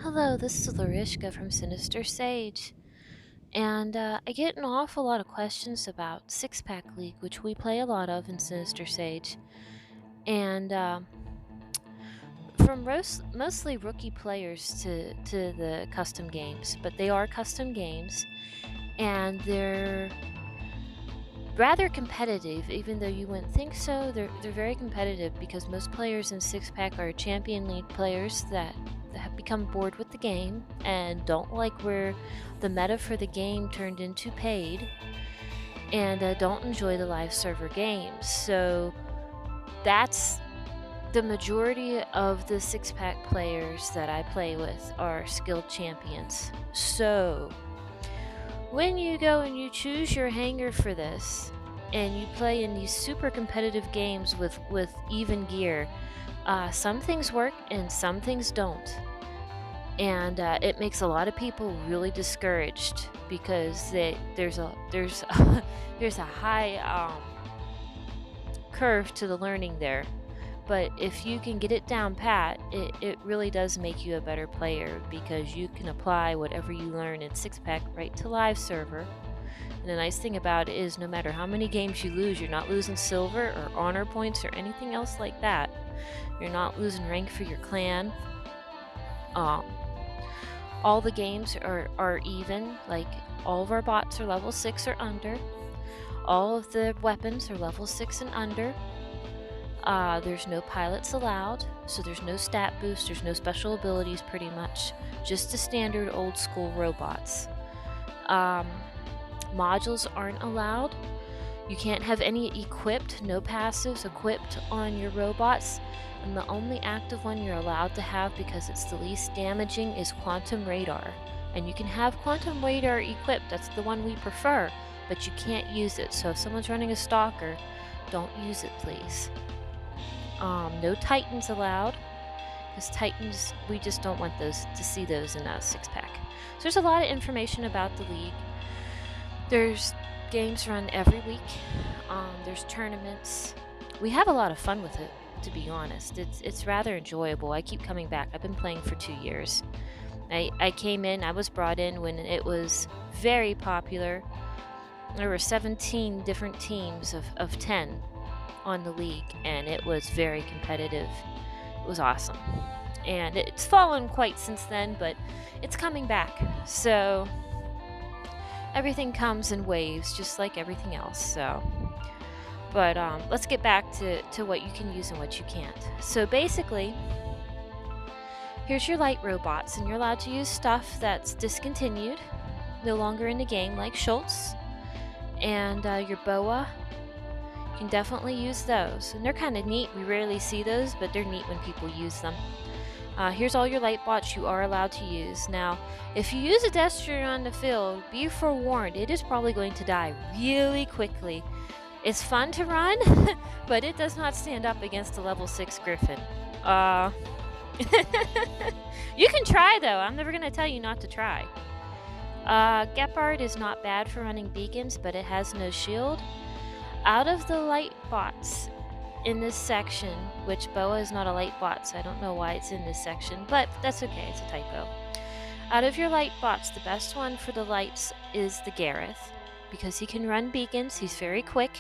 Hello, this is Larishka from Sinister Sage, and I get an awful lot of questions about Six Pack League, which we play a lot of in Sinister Sage, and from mostly rookie players to the custom games, but they are custom games, and they're rather competitive, even though you wouldn't think so. They're very competitive because most players in Six Pack are Champion League players that have become bored with the game and don't like where the meta for the game turned into paid, and don't enjoy the live server games. So that's the majority of the Six Pack players that I play with are skilled champions. So when you go and you choose your hanger for this, and you play in these super competitive games with even gear, some things work and some things don't. And it makes a lot of people really discouraged because there's a there's a high curve to the learning there. But if you can get it down pat, it really does make you a better player because you can apply whatever you learn in Six Pack right to live server. And the nice thing about it is no matter how many games you lose, you're not losing silver or honor points or anything else like that. You're not losing rank for your clan. All the games are even, like all of our bots are level 6 or under. All of the weapons are level 6 and under. There's no pilots allowed, so there's no stat boost, there's no special abilities pretty much, just the standard old school robots. Modules aren't allowed. You can't have any equipped, no passives equipped on your robots, and the only active one you're allowed to have because it's the least damaging is Quantum Radar. And you can have Quantum Radar equipped, that's the one we prefer, but you can't use it, so if someone's running a Stalker, don't use it please. No Titans allowed, because Titans, we just don't want those to see those in a Six Pack. So there's a lot of information about the league. There's games run every week. There's tournaments. We have a lot of fun with it, to be honest. It's rather enjoyable. I keep coming back. I've been playing for 2 years. I was brought in when it was very popular. There were 17 different teams of 10 on the league, and it was very competitive. It was awesome. And it's fallen quite since then, but it's coming back. So everything comes in waves, just like everything else. But let's get back to what you can use and what you can't. So basically, here's your light robots, and you're allowed to use stuff that's discontinued, no longer in the game, like Schultz, and your boa. You can definitely use those, and they're kind of neat. We rarely see those, but they're neat when people use them. Here's all your light bots you are allowed to use. Now, if you use a Destro on the field, be forewarned, it is probably going to die really quickly. It's fun to run, but it does not stand up against a level 6 Griffin. You can try, though. I'm never going to tell you not to try. Gepard is not bad for running beacons, but it has no shield. Out of the light bots in this section, which Boa is not a light bot, so I don't know why it's in this section, but that's okay, it's a typo. Out of your light bots, the best one for the lights is the Gareth, because he can run beacons, he's very quick,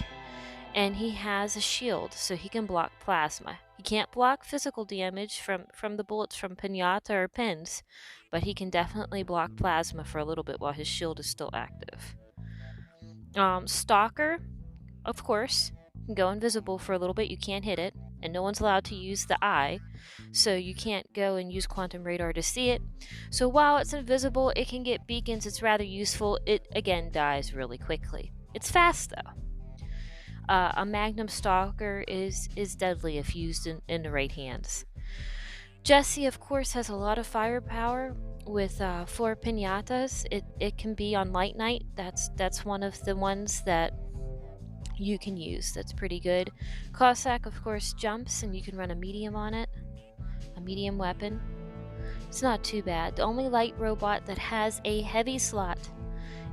and he has a shield, so he can block plasma. He can't block physical damage from the bullets from Pinata or pins, but he can definitely block plasma for a little bit while his shield is still active. Stalker, of course, can go invisible for a little bit. You can't hit it, and no one's allowed to use the eye, so you can't go and use Quantum Radar to see it. So while it's invisible, it can get beacons. It's rather useful. It again dies really quickly. It's fast though. A Magnum Stalker is deadly if used in the right hands. Jesse, of course, has a lot of firepower with 4 pinatas. It can be on Light Night. That's one of the ones that you can use. That's pretty good. Cossack, of course, jumps, and you can run a medium on it. A medium weapon. It's not too bad. The only light robot that has a heavy slot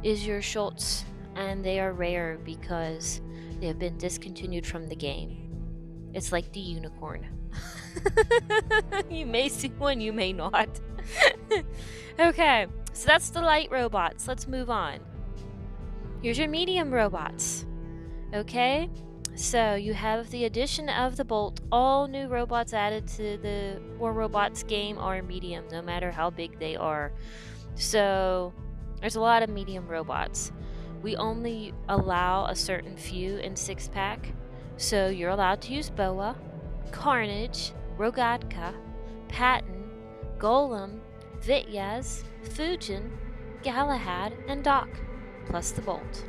is your Schultz, and they are rare because they have been discontinued from the game. It's like the unicorn. You may see one, you may not. Okay, so that's the light robots. Let's move on. Here's your medium robots. Okay, so you have the addition of the Bolt. All new robots added to the War Robots game are medium, no matter how big they are. So there's a lot of medium robots. We only allow a certain few in 6-pack. So you're allowed to use Boa, Carnage, Rogatka, Patton, Golem, Vityaz, Fujin, Galahad, and Doc, plus the Bolt.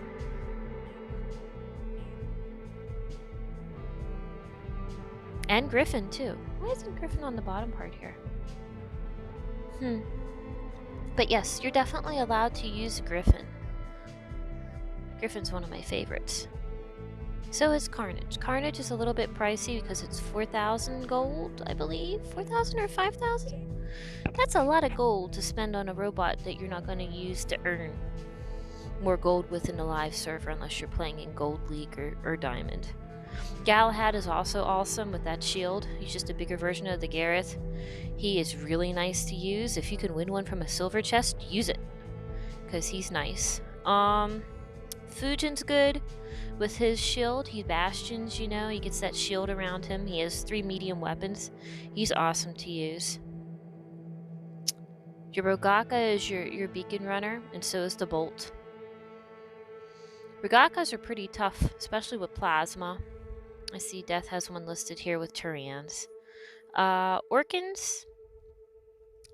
And Griffin, too. Why isn't Griffin on the bottom part here? But yes, you're definitely allowed to use Griffin. Griffin's one of my favorites. So is Carnage. Carnage is a little bit pricey because it's 4,000 gold, I believe. 4,000 or 5,000? That's a lot of gold to spend on a robot that you're not going to use to earn more gold within a live server unless you're playing in Gold League or Diamond. Galahad is also awesome with that shield. He's just a bigger version of the Gareth. He is really nice to use. If you can win one from a silver chest, use it, because he's nice. Fujin's good with his shield. He bastions, you know, he gets that shield around him. He has 3 medium weapons. He's awesome to use. Your Rogaka is your beacon runner, and so is the Bolt. Rogakas are pretty tough, especially with plasma. I see Death has one listed here with Turians. Orkans,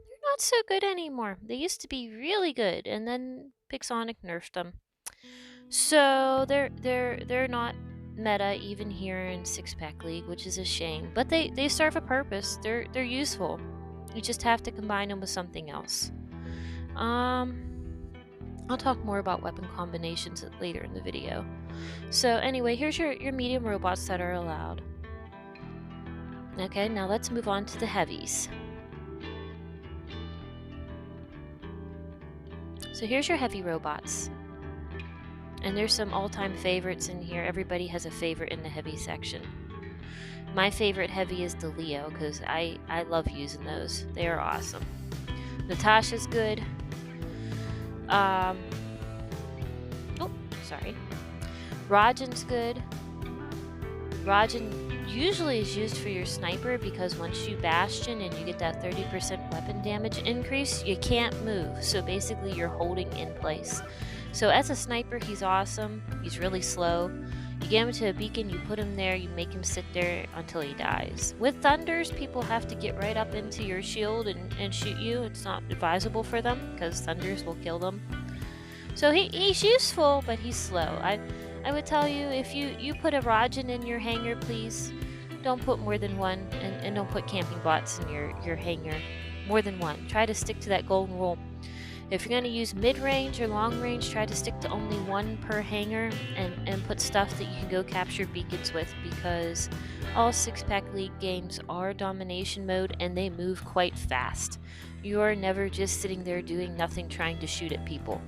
they're not so good anymore. They used to be really good, and then Pixonic nerfed them. So they're not meta even here in 6-pack League, which is a shame. But they serve a purpose. They're useful. You just have to combine them with something else. I'll talk more about weapon combinations later in the video. So anyway, here's your medium robots that are allowed. Okay, now let's move on to the heavies. So here's your heavy robots. And there's some all-time favorites in here. Everybody has a favorite in the heavy section. My favorite heavy is the Leo, because I love using those. They are awesome. Natasha's good. Rajan's good. Rajan usually is used for your sniper because once you bastion and you get that 30% weapon damage increase, you can't move. So basically you're holding in place. So as a sniper, he's awesome. He's really slow. You get him to a beacon, you put him there, you make him sit there until he dies. With Thunders, people have to get right up into your shield and shoot you. It's not advisable for them because Thunders will kill them. So he's useful, but he's slow. I would tell you, if you put a Rajan in your hangar, please don't put more than one, and don't put camping bots in your hangar. More than one. Try to stick to that golden rule. If you're going to use mid-range or long-range, try to stick to only one per hangar and put stuff that you can go capture beacons with, because all 6-pack League games are domination mode and they move quite fast. You are never just sitting there doing nothing trying to shoot at people.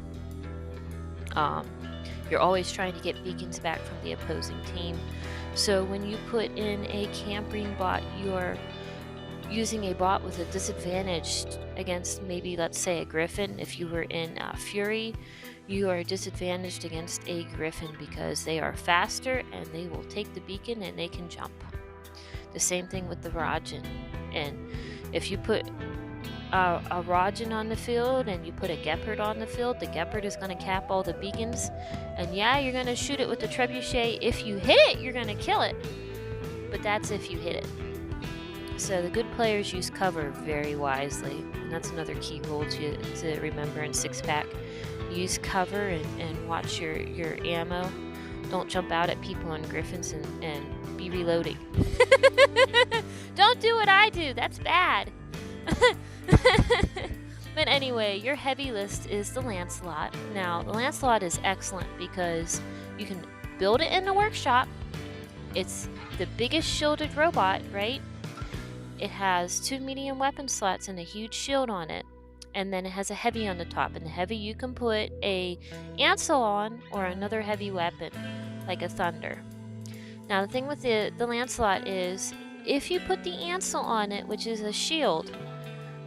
You're always trying to get beacons back from the opposing team. So when you put in a camping bot, you are using a bot with a disadvantage against maybe, let's say, a Griffin. If you were in Fury, you are disadvantaged against a Griffin because they are faster and they will take the beacon and they can jump. The same thing with the Rajan. And if you put a Rajan on the field and you put a Gepard on the field, the Gepard is going to cap all the beacons. And yeah, you're going to shoot it with the Trebuchet. If you hit it, you're going to kill it. But that's if you hit it. So the good players use cover very wisely. And that's another key rule to remember in 6-pack. Use cover and watch your ammo. Don't jump out at people on Griffins and be reloading. Don't do what I do. That's bad. But anyway, your heavy list is the Lancelot. Now, the Lancelot is excellent because you can build it in the workshop. It's the biggest shielded robot, right? It has 2 medium weapon slots and a huge shield on it. And then it has a heavy on the top. And the heavy you can put a Ansel on or another heavy weapon, like a Thunder. Now, the thing with the Lancelot is, if you put the Ansel on it, which is a shield,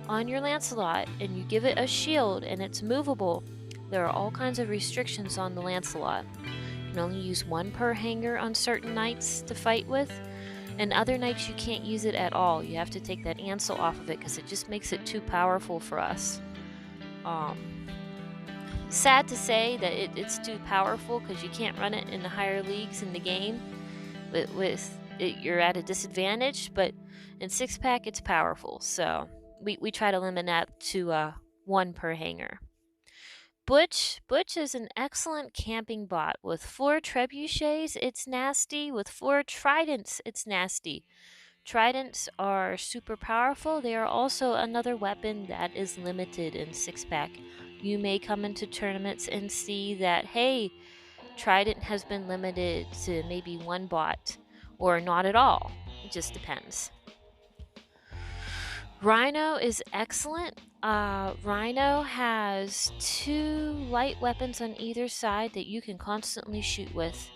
on your Lancelot and you give it a shield and it's movable, there are all kinds of restrictions on the Lancelot. You can only use 1 per hanger on certain knights to fight with, and other nights you can't use it at all. You have to take that Ansel off of it because it just makes it too powerful for us. Sad to say that it's too powerful because you can't run it in the higher leagues in the game. With it, you're at a disadvantage, but in 6-pack it's powerful. So we try to limit that to 1 per hanger. Butch is an excellent camping bot. With 4 trebuchets, it's nasty. With 4 tridents, it's nasty. Tridents are super powerful. They are also another weapon that is limited in 6-pack. You may come into tournaments and see that, hey, Trident has been limited to maybe 1 bot, or not at all. It just depends. Rhino is excellent. Rhino has 2 light weapons on either side that you can constantly shoot with.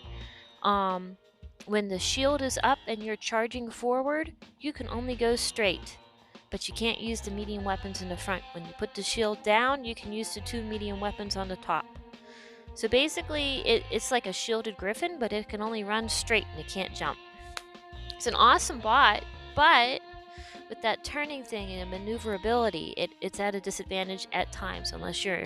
When the shield is up and you're charging forward, you can only go straight, but you can't use the medium weapons in the front. When you put the shield down, you can use the 2 medium weapons on the top. So basically, it's like a shielded griffin, but it can only run straight and it can't jump. It's an awesome bot, but with that turning thing and maneuverability, it's at a disadvantage at times unless you're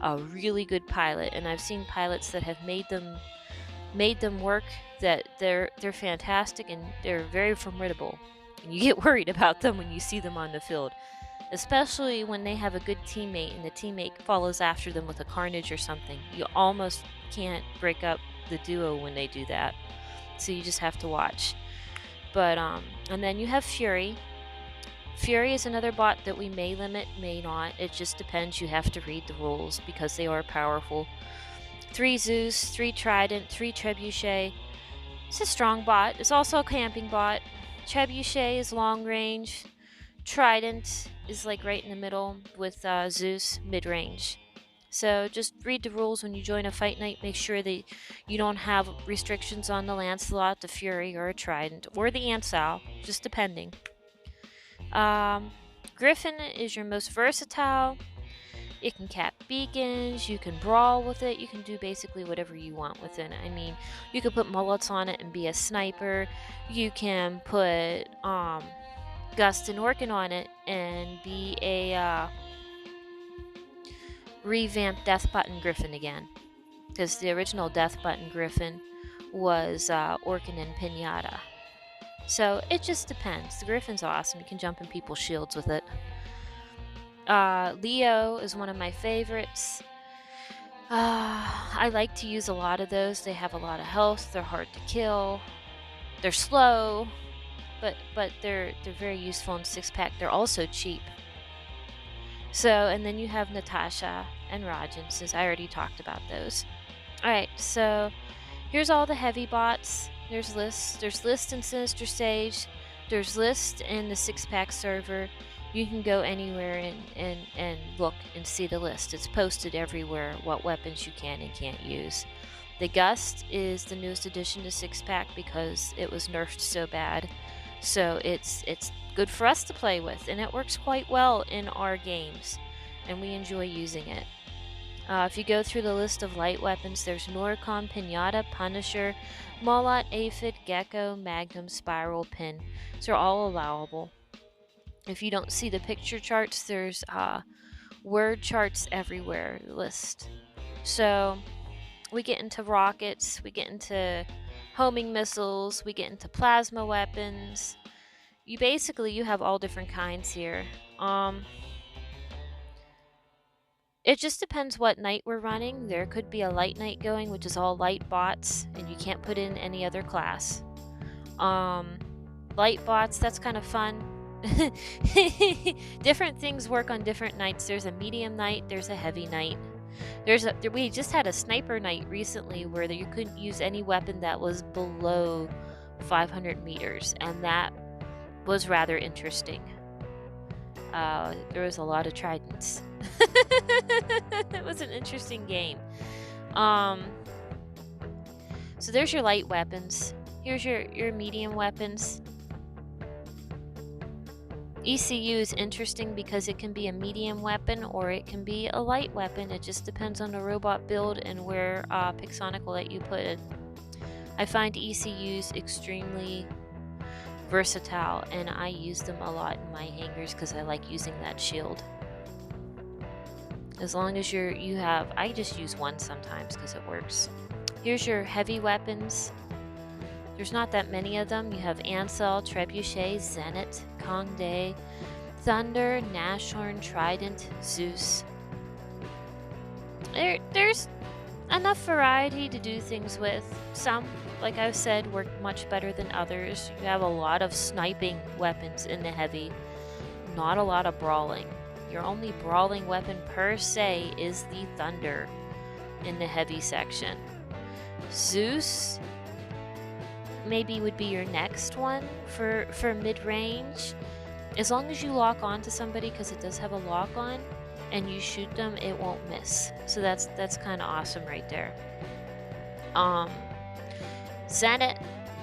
a really good pilot. And I've seen pilots that have made them work, that they're fantastic and they're very formidable. And you get worried about them when you see them on the field, especially when they have a good teammate and the teammate follows after them with a carnage or something. You almost can't break up the duo when they do that, so you just have to watch. But and then you have Fury. Fury is another bot that we may limit, may not. It just depends. You have to read the rules because they are powerful. 3 Zeus, 3 Trident, 3 Trebuchet. It's a strong bot. It's also a camping bot. Trebuchet is long range. Trident is like right in the middle, with Zeus mid-range. So just read the rules when you join a fight night. Make sure that you don't have restrictions on the Lancelot, the Fury, or a Trident, or the Ansel, just depending. Griffin is your most versatile. It can cap beacons, you can brawl with it, you can do basically whatever you want with it. I mean, you can put mullets on it and be a sniper. You can put Gust and Orkin on it and be a revamped Death Button Griffin again. Because the original Death Button Griffin was Orkin and Pinata. So it just depends. The Griffin's awesome. You can jump in people's shields with it. Leo is one of my favorites. I like to use a lot of those. They have a lot of health. They're hard to kill. They're slow, but they're very useful in 6-pack. They're also cheap. So, and then you have Natasha and Rajan, since I already talked about those. Alright, so here's all the heavy bots. There's List in Sinister Sage. There's List in the 6-pack server. You can go anywhere and look and see the list. It's posted everywhere what weapons you can and can't use. The Gust is the newest addition to 6-pack because it was nerfed so bad. So it's good for us to play with, and it works quite well in our games, and we enjoy using it. If you go through the list of light weapons, there's Norcom, Pinata, Punisher, Molot, Aphid, Gecko, Magnum, Spiral, Pin. These are all allowable. If you don't see the picture charts, there's word charts everywhere, list. So we get into rockets, we get into homing missiles, we get into plasma weapons. You have all different kinds here. It just depends what night we're running. There could be a light night going, which is all light bots, and you can't put in any other class. Light bots, that's kind of fun. Different things work on different nights. There's a medium night, there's a heavy night. We just had a sniper night recently where you couldn't use any weapon that was below 500 meters, and that was rather interesting. There was a lot of tridents. It was an interesting game. So there's your light weapons. Here's your medium weapons. ECU is interesting because it can be a medium weapon or it can be a light weapon. It just depends on the robot build and where Pixonic will let you put it. I find ECUs extremely versatile, and I use them a lot in my hangers because I like using that shield. As long as you have, I just use one sometimes because it works. Here's your heavy weapons. There's not that many of them. You have Ansel, Trebuchet, Zenit, Kongde, Thunder, Nashorn, Trident, Zeus. There's enough variety to do things with. Some, like I've said, work much better than others. You have a lot of sniping weapons in the heavy, not a lot of brawling. Your only brawling weapon per se is the Thunder in the heavy section. Zeus maybe would be your next one for mid-range. As long as you lock on to somebody, because it does have a lock on, and you shoot them, it won't miss. So that's kind of awesome right there. Zenit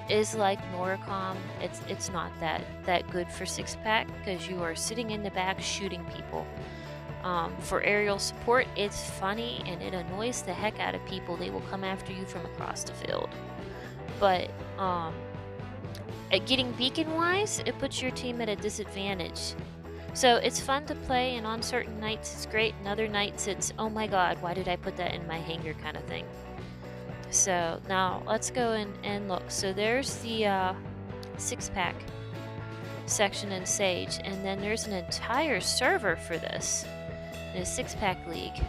is like Noricom. It's not that good for 6-pack because you are sitting in the back shooting people. For aerial support, it's funny and it annoys the heck out of people. They will come after you from across the field. But at getting beacon wise, it puts your team at a disadvantage. So it's fun to play, and on certain nights it's great, and other nights it's, oh my god, why did I put that in my hanger kind of thing. So now let's go and look. So there's the 6-pack section in Sage, and then there's an entire server for this in a 6-pack league.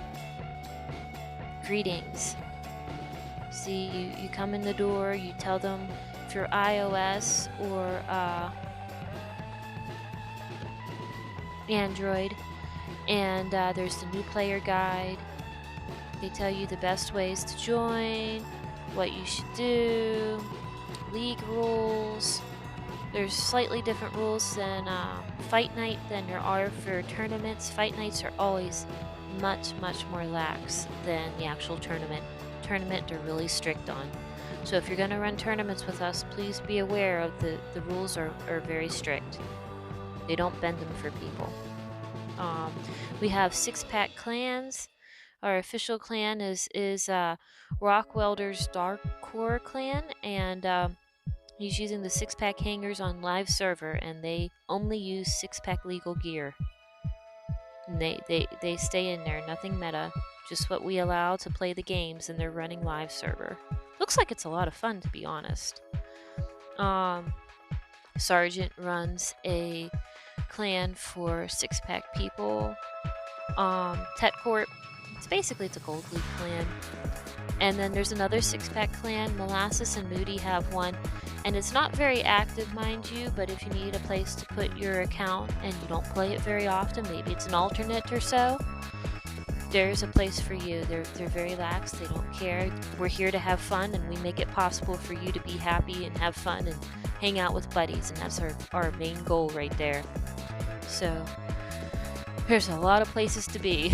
Greetings. See, you come in the door, you tell them if you're iOS or Android, and there's the new player guide. They tell you the best ways to join, what you should do, league rules. There's slightly different rules than Fight Night than there are for tournaments. Fight Nights are always much more lax than the actual tournament. Tournament they're really strict on. So if you're going to run tournaments with us, please be aware of the rules are very strict. They don't bend them for people. We have 6-pack clans. Our official clan is Rockwelder's Dark Core clan, and he's using the 6-pack hangers on live server, and they only use 6-pack legal gear. And they stay in there, nothing meta, just what we allow to play the games, and they're running live server. Looks like it's a lot of fun, to be honest. Sergeant runs a clan for 6-pack people. Tet Corp, it's a Gold League clan. And then there's another 6-pack clan. Molasses and Moody have one, and it's not very active, mind you, but if you need a place to put your account and you don't play it very often, maybe it's an alternate or so, there's a place for you. They're very lax, they don't care. We're here to have fun, and we make it possible for you to be happy and have fun and hang out with buddies, and that's our main goal right there. So there's a lot of places to be.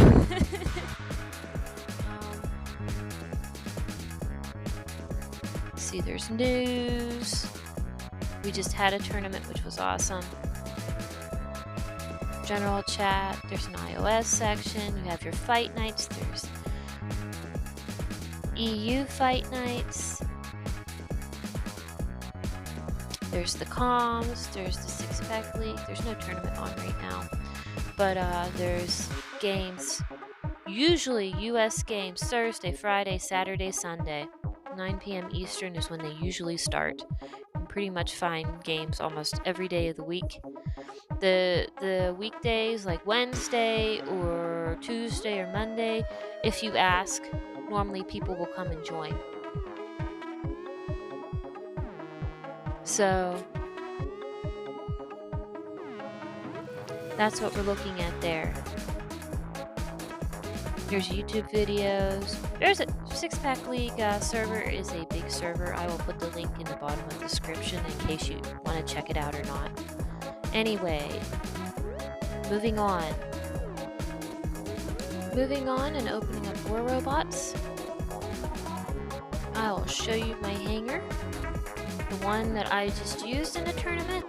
See, there's news. We just had a tournament, which was awesome. General chat, there's an iOS section, you have your fight nights, there's EU fight nights, there's the comms, there's the 6-pack league. There's no tournament on right now, but there's games, usually US games, Thursday, Friday, Saturday, Sunday. 9 p.m. Eastern is when they usually start. You can pretty much find games almost every day of the week. The weekdays, like Wednesday or Tuesday or Monday, if you ask, normally people will come and join. So that's what we're looking at there. Here's YouTube videos. There's a 6-pack league server is a big server. I will put the link in the bottom of the description in case you want to check it out or not. Anyway, moving on and opening up more robots. I will show you my hanger, the one that I just used in a tournament.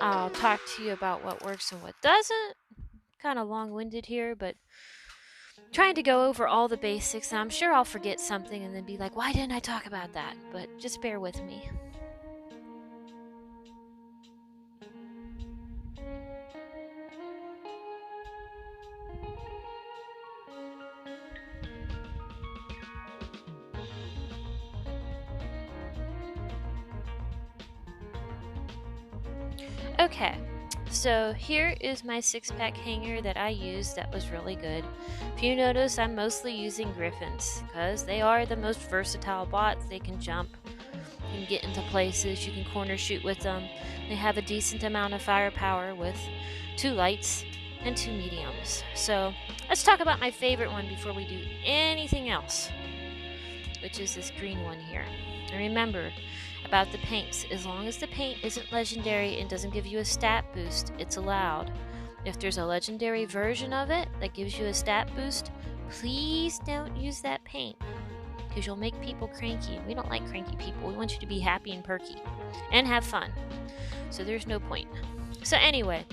I'll talk to you about what works and what doesn't. Kind of long-winded here, but trying to go over all the basics. And I'm sure I'll forget something and then be like, why didn't I talk about that? But just bear with me. Okay, so here is my 6-pack hanger that I used that was really good. If you notice, I'm mostly using griffins because they are the most versatile bots. They can jump, you can get into places, you can corner shoot with them. They have a decent amount of firepower with 2 lights and 2 mediums. So let's talk about my favorite one before we do anything else, which is this green one here. And remember about the paints, as long as the paint isn't legendary and doesn't give you a stat boost, it's allowed. If there's a legendary version of it that gives you a stat boost, please don't use that paint because you'll make people cranky. We don't like cranky people. We want you to be happy and perky and have fun. So there's no point. So anyway,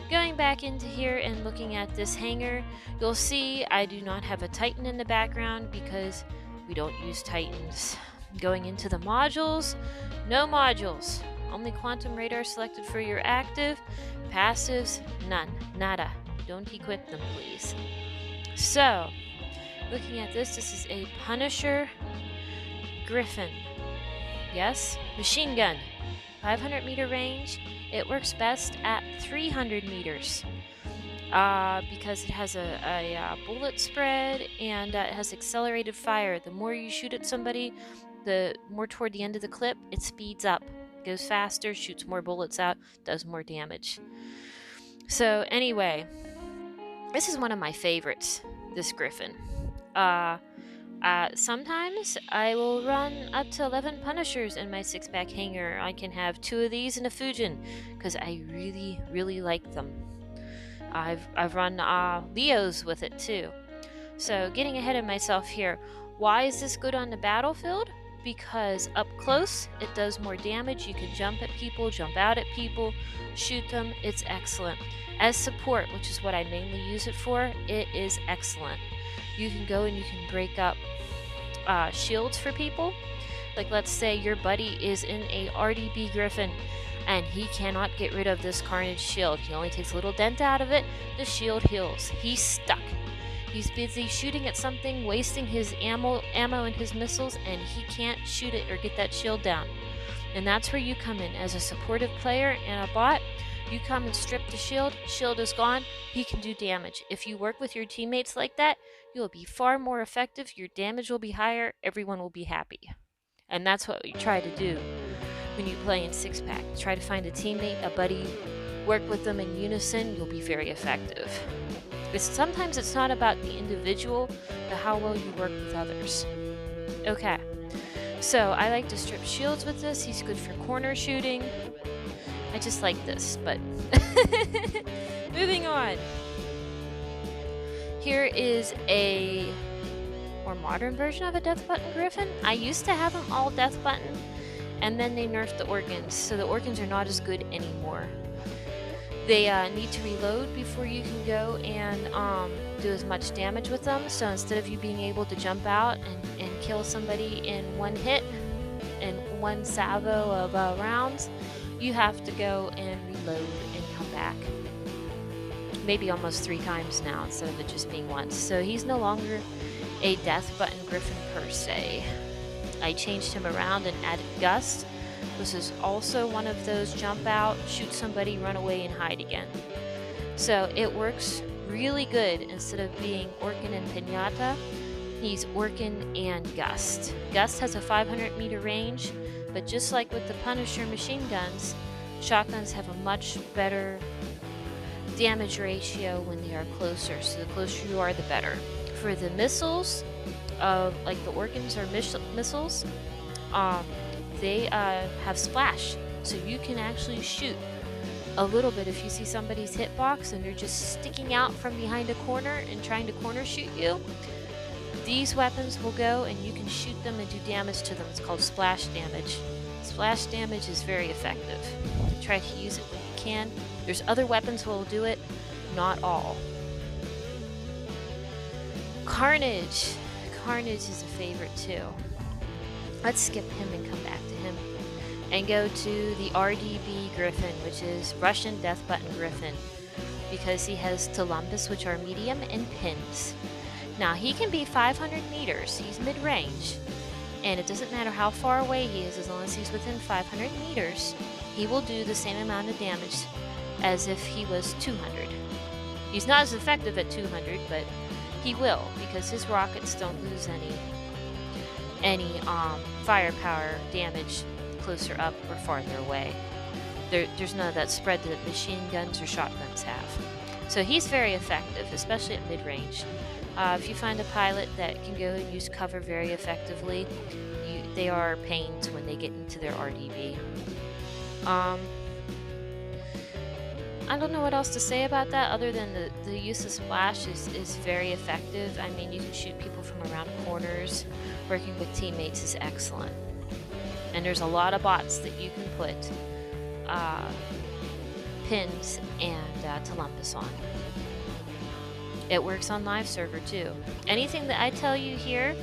going back into here and looking at this hanger, you'll see I do not have a Titan in the background because we don't use Titans. Going into the modules, no modules. Only quantum radar selected for your active. Passives, none. Nada. Don't equip them, please. So, looking at this is a Punisher Griffin. Yes, machine gun. 500 meter range. It works best at 300 meters. Because it has a bullet spread and it has accelerated fire. The more you shoot at somebody, the more toward the end of the clip, it speeds up, goes faster, shoots more bullets out, does more damage. So anyway, this is one of my favorites, this Griffin. Sometimes I will run up to 11 Punishers in my 6-pack hanger. I can have 2 of these and a Fujin because I really, really like them. I've run Leos with it too. So getting ahead of myself here, why is this good on the battlefield? Because up close it does more damage. You can jump at people, jump out at people, shoot them. It's excellent. As support, which is what I mainly use it for, it is excellent. You can go and you can break up shields for people. Like let's say your buddy is in a RDB Griffin and he cannot get rid of this Carnage shield. He only takes a little dent out of it, the shield heals. He's stuck. He's busy shooting at something, wasting his ammo and his missiles, and he can't shoot it or get that shield down. And that's where you come in as a supportive player and a bot. You come and strip the shield is gone, he can do damage. If you work with your teammates like that, you'll be far more effective, your damage will be higher, everyone will be happy. And that's what we try to do when you play in 6-pack. Try to find a teammate, a buddy, work with them in unison, you'll be very effective. Sometimes it's not about the individual, but how well you work with others. Okay, so I like to strip shields with this. He's good for corner shooting. I just like this, but moving on. Here is a more modern version of a Death Button Griffin. I used to have them all Death Button, and then they nerfed the organs, so the organs are not as good anymore. They need to reload before you can go and do as much damage with them. So instead of you being able to jump out and kill somebody in one hit, in one salvo of rounds, you have to go and reload and come back. Maybe almost 3 times now instead of it just being once. So he's no longer a Death Button Griffin per se. I changed him around and added Gust. This is also one of those jump out, shoot somebody, run away, and hide again. So it works really good. Instead of being Orkin and Pinata, he's Orkin and Gust. Gust has a 500 meter range, but just like with the Punisher machine guns, shotguns have a much better damage ratio when they are closer. So the closer you are, the better. For the missiles, like the Orkins or missiles, they have splash, so you can actually shoot a little bit if you see somebody's hitbox and they're just sticking out from behind a corner and trying to corner shoot you. These weapons will go and you can shoot them and do damage to them. It's called splash damage. Splash damage is very effective. Try to use it when you can. There's other weapons that will do it, not all. Carnage. Carnage is a favorite too. Let's skip him and come back to him. And go to the RDB Griffin, which is Russian Death Button Griffin, because he has Tulumbus, which are medium, and pins. Now, he can be 500 meters. He's mid-range. And it doesn't matter how far away he is, as long as he's within 500 meters, he will do the same amount of damage as if he was 200. He's not as effective at 200, but he will, because his rockets don't lose any firepower damage closer up or farther away. There's none of that spread that machine guns or shotguns have. So he's very effective, especially at mid-range. If you find a pilot that can go and use cover very effectively, they are pains when they get into their RDB. I don't know what else to say about that other than the use of splash is very effective. I mean, you can shoot people from around corners. Working with teammates is excellent. And there's a lot of bots that you can put pins and Tulumbus on. It works on live server too. Anything that I tell you here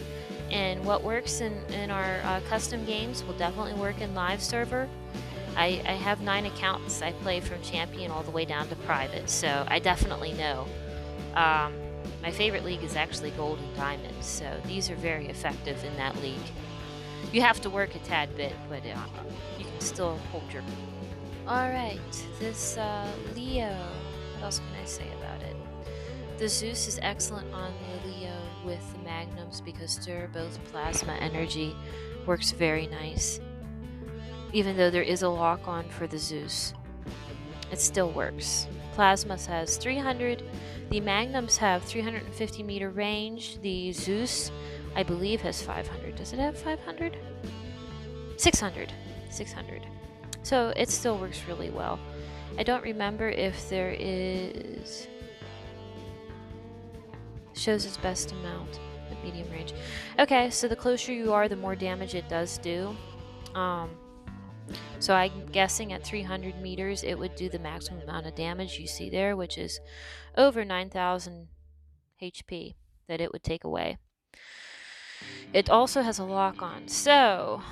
and what works in our custom games will definitely work in live server. I have 9 accounts. I play from champion all the way down to private, so I definitely know. My favorite league is actually gold and diamond, so these are very effective in that league. You have to work a tad bit, but you can still hold your... Alright, this Leo, what else can I say about it? The Zeus is excellent on the Leo with the Magnums because they're both plasma energy. Works very nice. Even though there is a lock-on for the Zeus, it still works. Plasma has 300, the Magnums have 350 meter range, the Zeus, I believe, has 500. Does it have 500? 600. 600. So it still works really well. I don't remember if there is... Shows its best amount at medium range. Okay, so the closer you are, the more damage it does do. So I'm guessing at 300 meters it would do the maximum amount of damage you see there, which is over 9,000 HP that it would take away. It also has a lock-on, so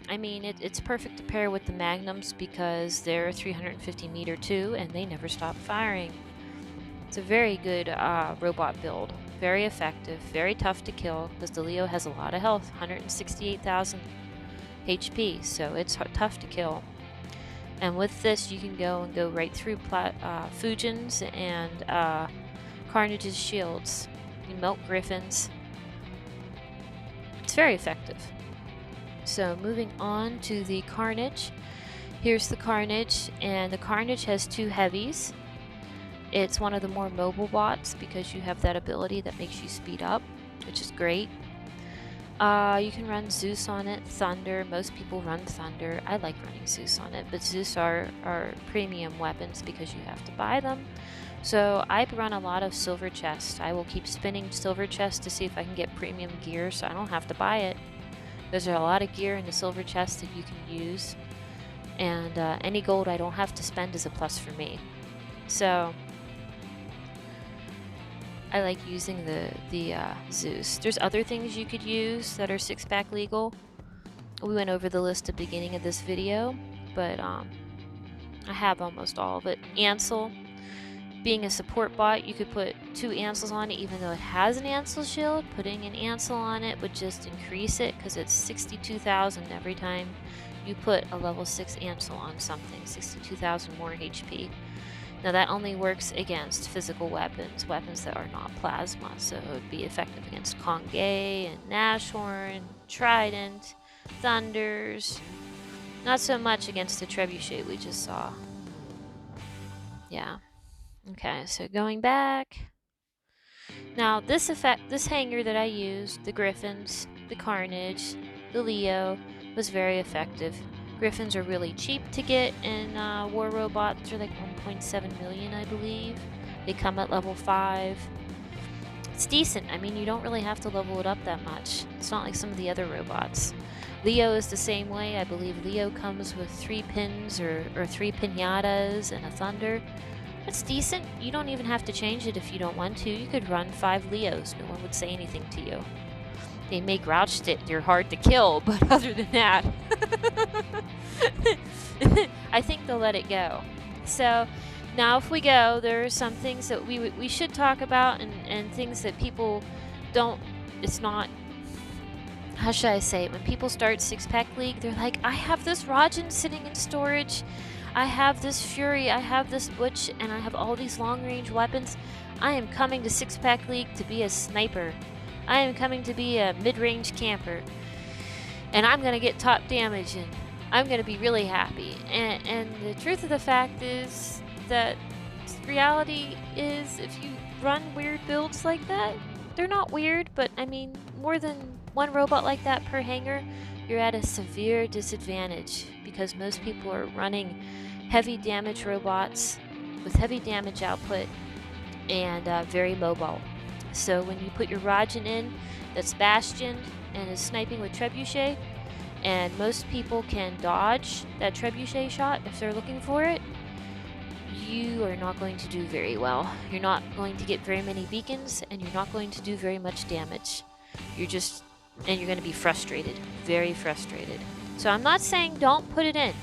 I mean it's perfect to pair with the Magnums because they're 350 meter too and they never stop firing. It's a very good robot build, very effective, very tough to kill because the Leo has a lot of health, 168,000 HP, so it's tough to kill. And with this you can go right through Fujin's and Carnage's shields. You melt Griffins. It's very effective. So moving on to the Carnage. Here's the Carnage, and the Carnage has 2 heavies. It's one of the more mobile bots because you have that ability that makes you speed up, which is great. You can run Zeus on it, Thunder. Most people run Thunder. I like running Zeus on it, but Zeus are premium weapons because you have to buy them. So I run a lot of silver chests. I will keep spinning silver chests to see if I can get premium gear so I don't have to buy it. There's a lot of gear in the silver chest that you can use. And any gold I don't have to spend is a plus for me. So I like using the Zeus. There's other things you could use that are 6-pack legal. We went over the list at the beginning of this video, but I have almost all of it. Ansel. Being a support bot, you could put 2 Ansels on it even though it has an Ansel shield. Putting an Ansel on it would just increase it because it's 62,000 every time you put a level 6 Ansel on something. 62,000 more HP. Now that only works against physical weapons, weapons that are not plasma, so it would be effective against Kongay and Nashorn, Trident, Thunders. Not so much against the Trebuchet we just saw. Yeah. Okay, so going back. Now this hanger that I used, the Griffins, the Carnage, the Leo, was very effective. Griffins are really cheap to get in War Robots. They're like 1.7 million, I believe. They come at level 5. It's decent. I mean, you don't really have to level it up that much. It's not like some of the other robots. Leo is the same way. I believe Leo comes with 3 pins or 3 pinatas and a thunder. That's decent. You don't even have to change it if you don't want to. You could run 5 Leos. No one would say anything to you. They may grouch that they're hard to kill, but other than that, I think they'll let it go. So now if we go, there are some things that we should talk about and things that people don't, it's not, how should I say it? When people start 6-pack league, they're like, I have this Rajan sitting in storage, I have this Fury, I have this Butch, and I have all these long-range weapons. I am coming to 6-pack league to be a sniper. I am coming to be a mid-range camper. And I'm going to get top damage, and I'm going to be really happy. And the truth of the fact is that reality is if you run weird builds like that, they're not weird, but I mean, more than one robot like that per hangar, you're at a severe disadvantage because most people are running heavy damage robots with heavy damage output and very mobile. So when you put your Rajan in that's bastioned and is sniping with trebuchet, and most people can dodge that trebuchet shot if they're looking for it, you are not going to do very well. You're not going to get very many beacons, and you're not going to do very much damage. You're going to be frustrated, very frustrated. So I'm not saying don't put it in,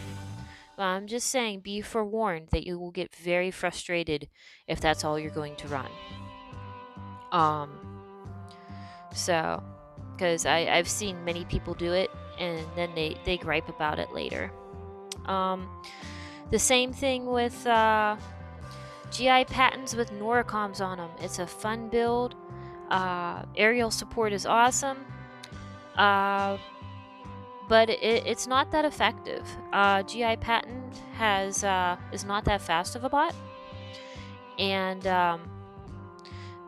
but I'm just saying be forewarned that you will get very frustrated if that's all you're going to run. So, because I've seen many people do it, and then they gripe about it later. The same thing with GI patents with Noricoms on them. It's a fun build. Aerial support is awesome, but it's not that effective. GI patent is not that fast of a bot, and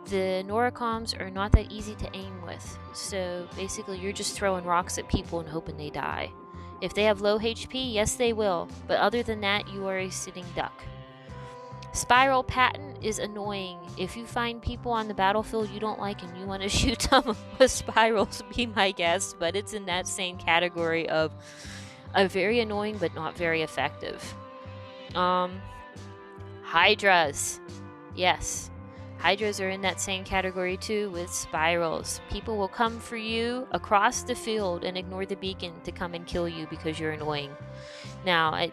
the Noricoms are not that easy to aim with. So basically, you're just throwing rocks at people and hoping they die. If they have low HP, yes they will, but other than that, you are a sitting duck. Spiral patent is annoying. If you find people on the battlefield you don't like and you want to shoot them with spirals, be my guest, but it's in that same category of a very annoying but not very effective. Hydras. Yes. Hydras are in that same category too with spirals. People will come for you across the field and ignore the beacon to come and kill you because you're annoying. Now,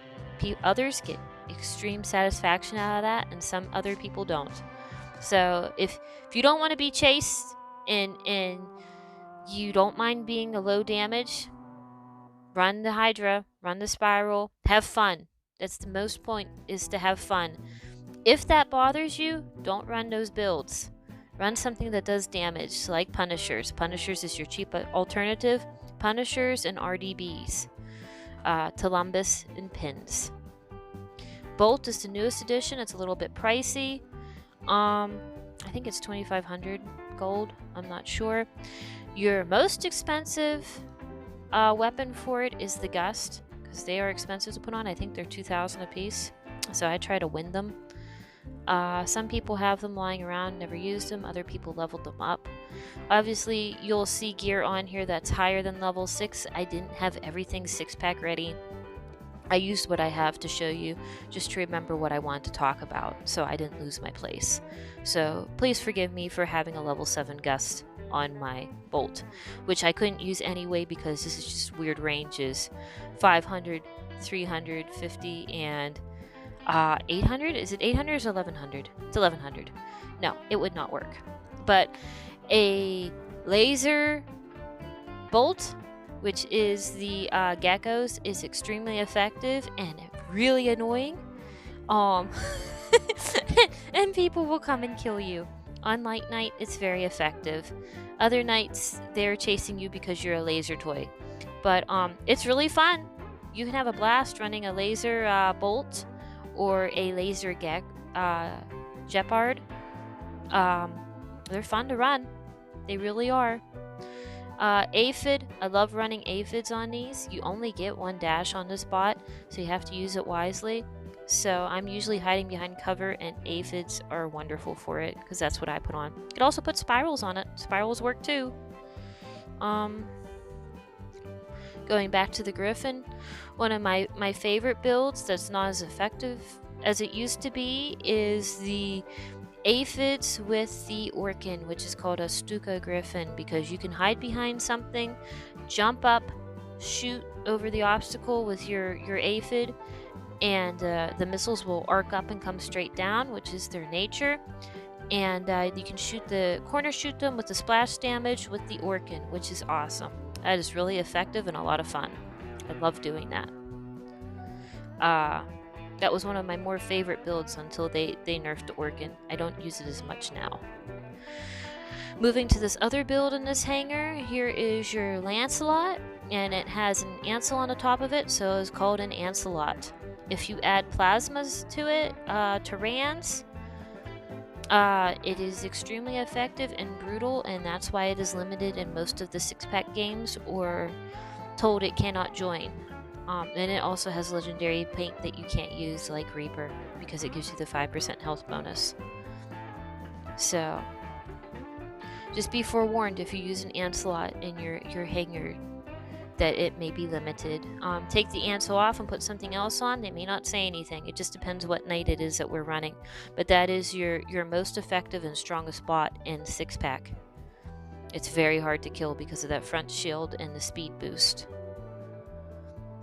others get extreme satisfaction out of that, and some other people don't. So if you don't want to be chased and you don't mind being a low damage, run the Hydra, run the spiral, have fun. That's the most point, is to have fun. If that bothers you, don't run those builds. Run something that does damage, like Punishers. Punishers is your cheap alternative. Punishers and RDBs. Columbus and Pins. Bolt is the newest edition. It's a little bit pricey. I think it's 2,500 gold. I'm not sure. Your most expensive weapon for it is the Gust, because they are expensive to put on. I think they're 2,000 a piece. So I try to win them. Some people have them lying around, never used them. Other people leveled them up. Obviously, you'll see gear on here that's higher than level 6. I didn't have everything 6-pack ready. I used what I have to show you, just to remember what I wanted to talk about, so I didn't lose my place. So please forgive me for having a level 7 Gust on my Bolt, which I couldn't use anyway because this is just weird ranges. 500, 350, and 800? Is it 800 or is it 1100? It's 1100. No, it would not work. But a laser bolt, which is the geckos, is extremely effective and really annoying. And people will come and kill you. On light night, it's very effective. Other nights, they're chasing you because you're a laser toy. But it's really fun. You can have a blast running a laser bolt or a laser Jeopard. They're fun to run. They really are. Aphid, I love running aphids on these. You only get one dash on this bot, so you have to use it wisely. So I'm usually hiding behind cover, and aphids are wonderful for it, because that's what I put on. You could also put spirals on it. Spirals work too. Going back to the Griffin, one of my favorite builds that's not as effective as it used to be is the aphids with the Orkin, which is called a Stuka Griffin, because you can hide behind something, jump up, shoot over the obstacle with your aphid, and the missiles will arc up and come straight down, which is their nature. And you can corner shoot them with the splash damage with the Orkin, which is awesome. That is really effective and a lot of fun. I love doing that. That was one of my more favorite builds until they nerfed the Orkin. I don't use it as much now. Moving to this other build in this hangar, here is your Lancelot, and it has an Ansel on the top of it, so it's called an Ancelot. If you add plasmas to it, Tyrans, it is extremely effective and brutal, and that's why it is limited in most of the 6-pack games or told it cannot join. And it also has legendary paint that you can't use, like Reaper, because it gives you the 5% health bonus. So, just be forewarned if you use an Ancelot in your hangar that it may be limited. Take the Ansel off and put something else on. They may not say anything. It just depends what night it is that we're running. But that is your most effective and strongest bot in 6-pack. It's very hard to kill because of that front shield and the speed boost.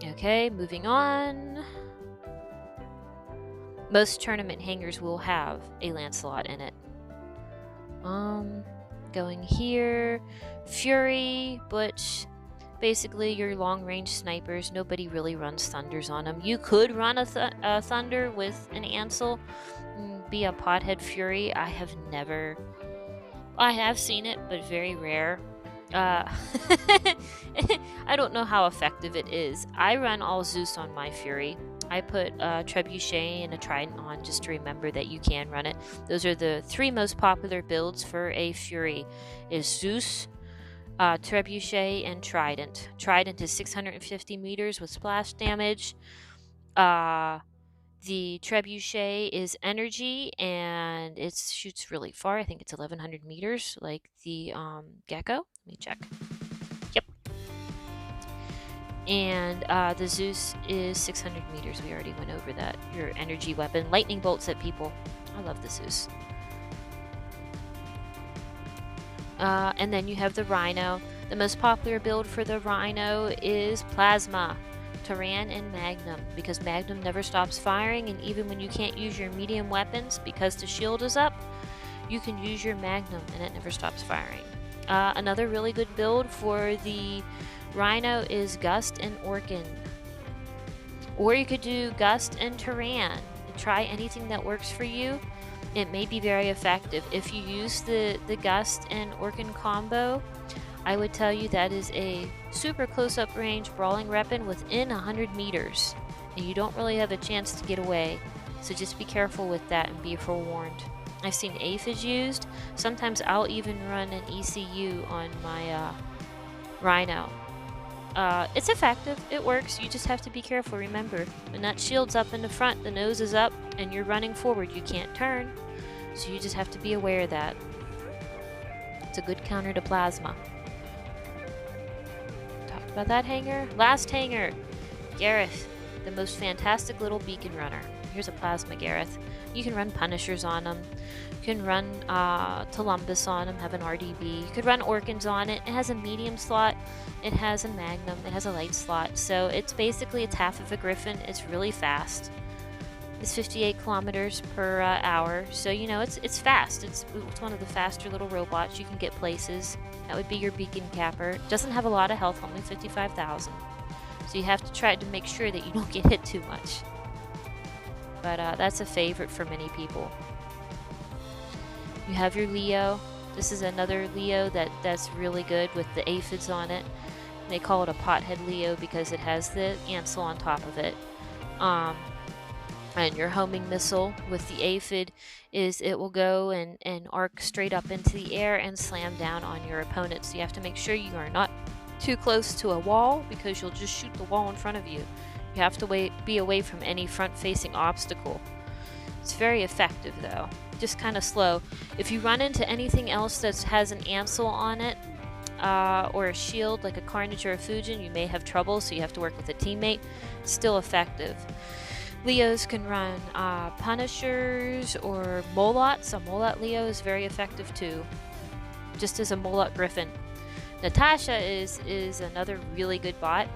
Okay, moving on. Most tournament hangars will have a Lancelot in it. Going here, Fury, but basically your long-range snipers. Nobody really runs Thunders on them. You could run a Thunder with an Ansel, be a Pothead Fury. I have seen it, but very rare. I don't know how effective it is. I run all Zeus on my Fury. I put a Trebuchet and a Trident on just to remember that you can run it. Those are the 3 most popular builds for a Fury, is Zeus, Trebuchet, and Trident. Trident is 650 meters with splash damage. The Trebuchet is energy, and it shoots really far. I think it's 1100 meters, like the Gecko. Let me check. Yep. And the Zeus is 600 meters. We already went over that. Your energy weapon. Lightning bolts at people. I love the Zeus. And then you have the Rhino. The most popular build for the Rhino is Plasma, Tyran, and Magnum, because Magnum never stops firing, and even when you can't use your medium weapons because the shield is up, you can use your Magnum and it never stops firing. Another really good build for the Rhino is Gust and Orkin. Or you could do Gust and Tyran. Try anything that works for you. It may be very effective. If you use the Gust and Orkin combo, I would tell you that is a super close-up range brawling weapon within 100 meters. And you don't really have a chance to get away. So just be careful with that and be forewarned. I've seen aphids used. Sometimes I'll even run an ECU on my Rhino. It's effective. It works. You just have to be careful. Remember, when that shield's up in the front, the nose is up, and you're running forward, you can't turn. So you just have to be aware of that. It's a good counter to Plasma. Talked about that hangar. Last hangar, Gareth, the most fantastic little beacon runner. Here's a Plasma Gareth. You can run Punishers on them. You can run Tolumbus on them, have an RDB. You could run Orkins on it. It has a medium slot. It has a Magnum. It has a light slot. So it's half of a Griffin. It's really fast. It's 58 kilometers per hour. So, you know, it's fast. It's one of the faster little robots. You can get places. That would be your beacon capper. It doesn't have a lot of health, only 55,000. So you have to try to make sure that you don't get hit too much. But that's a favorite for many people. You have your Leo. This is another Leo that's really good with the aphids on it. They call it a pothead Leo because it has the Ansel on top of it. And your homing missile with the aphid is it will go and arc straight up into the air and slam down on your opponent. So you have to make sure you are not too close to a wall because you'll just shoot the wall in front of you. You have to be away from any front-facing obstacle. It's very effective though, just kind of slow. If you run into anything else that has an Ansel on it, or a shield like a Carnage or a Fujin, you may have trouble, so you have to work with a teammate. Still effective. Leos can run Punishers or Molots. A Molot Leo is very effective too, just as a Molot Griffin. Natasha is another really good bot.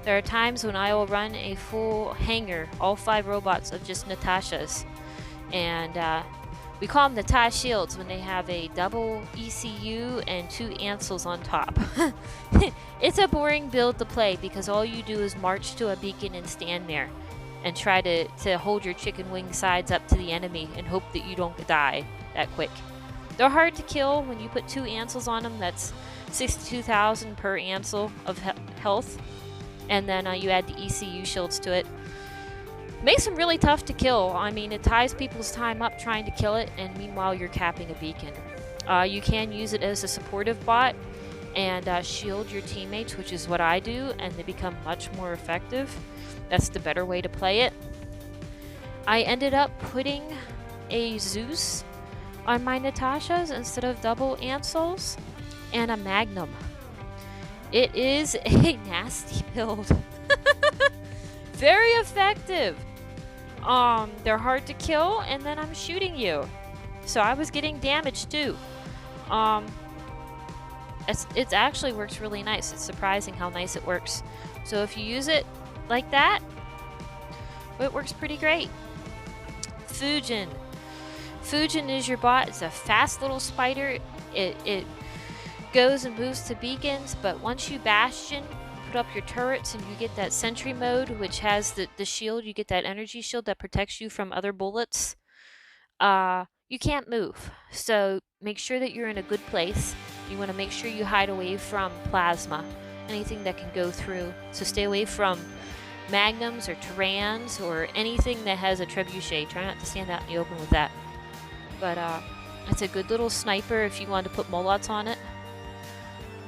There are times when I will run a full hangar, all 5 robots of just Natashas, and we call them Natasha shields when they have a double ECU and 2 Ansels on top. It's a boring build to play because all you do is march to a beacon and stand there and try to hold your chicken wing sides up to the enemy and hope that you don't die that quick. They're hard to kill. When you put 2 Ansels on them, that's 62,000 per Ansel of health, and then you add the ECU shields to it. Makes them really tough to kill. I mean, it ties people's time up trying to kill it, and meanwhile you're capping a beacon. You can use it as a supportive bot and shield your teammates, which is what I do, and they become much more effective. That's the better way to play it. I ended up putting a Zeus on my Natashas instead of double Ansels, and a Magnum. It is a nasty build. Very effective. They're hard to kill, and then I'm shooting you. So I was getting damage too. It actually works really nice. It's surprising how nice it works. So if you use it like that, it works pretty great. Fujin. Fujin is your bot. It's a fast little spider. It goes and moves to beacons, but once you bastion, put up your turrets and you get that sentry mode, which has the shield. You get that energy shield that protects you from other bullets. You can't move, so make sure that you're in a good place. You want to make sure you hide away from plasma, anything that can go through. So stay away from magnums or Tyrans or anything that has a trebuchet. Try not to stand out in the open with that. But it's a good little sniper if you want to put Molots on it.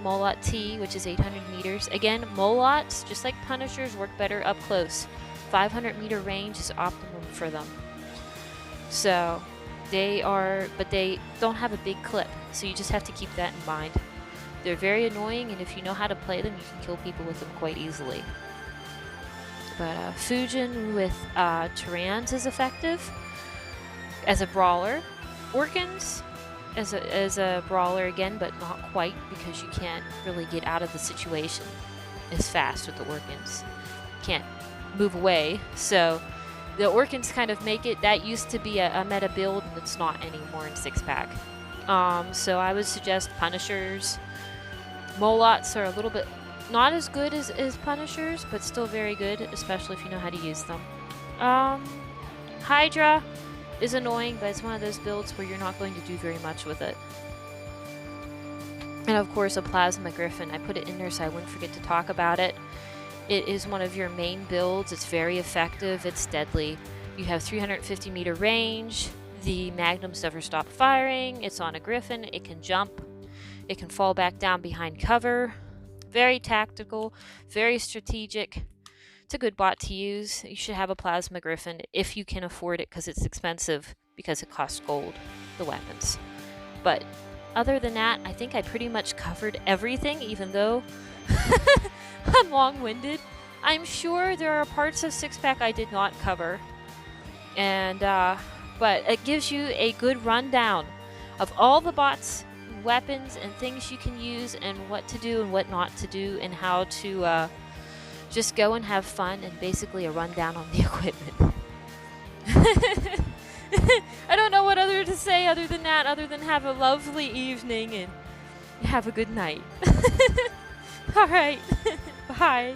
Molot T, which is 800 meters. Again, Molots, just like Punishers, work better up close. 500 meter range is optimum for them. So they don't have a big clip, so you just have to keep that in mind. They're very annoying, and if you know how to play them, you can kill people with them quite easily. But Fujin with Tyrans is effective as a brawler. Orkans as a brawler again, but not quite, because you can't really get out of the situation as fast with the Orkans. Can't move away, so the Orkans kind of make it. That used to be a meta build, and it's not anymore in 6-pack. So I would suggest Punishers. Molots are a little bit not as good as Punishers, but still very good, especially if you know how to use them. Hydra is annoying, but it's one of those builds where you're not going to do very much with it. And of course, a Plasma Griffin. I put it in there so I wouldn't forget to talk about it. It is one of your main builds. It's very effective. It's deadly. You have 350 meter range. The magnums never stop firing. It's on a Griffin. It can jump. It can fall back down behind cover. Very tactical, very strategic. It's a good bot to use. You should have a Plasma Griffin if you can afford it, because it's expensive, because it costs gold, the weapons. But other than that, I think I pretty much covered everything, even though I'm long-winded. I'm sure there are parts of 6-pack I did not cover. And but it gives you a good rundown of all the bots, weapons, and things you can use, and what to do and what not to do, and how to just go and have fun, and basically a rundown on the equipment. I don't know what other to say other than that, other than have a lovely evening and have a good night. Alright, bye.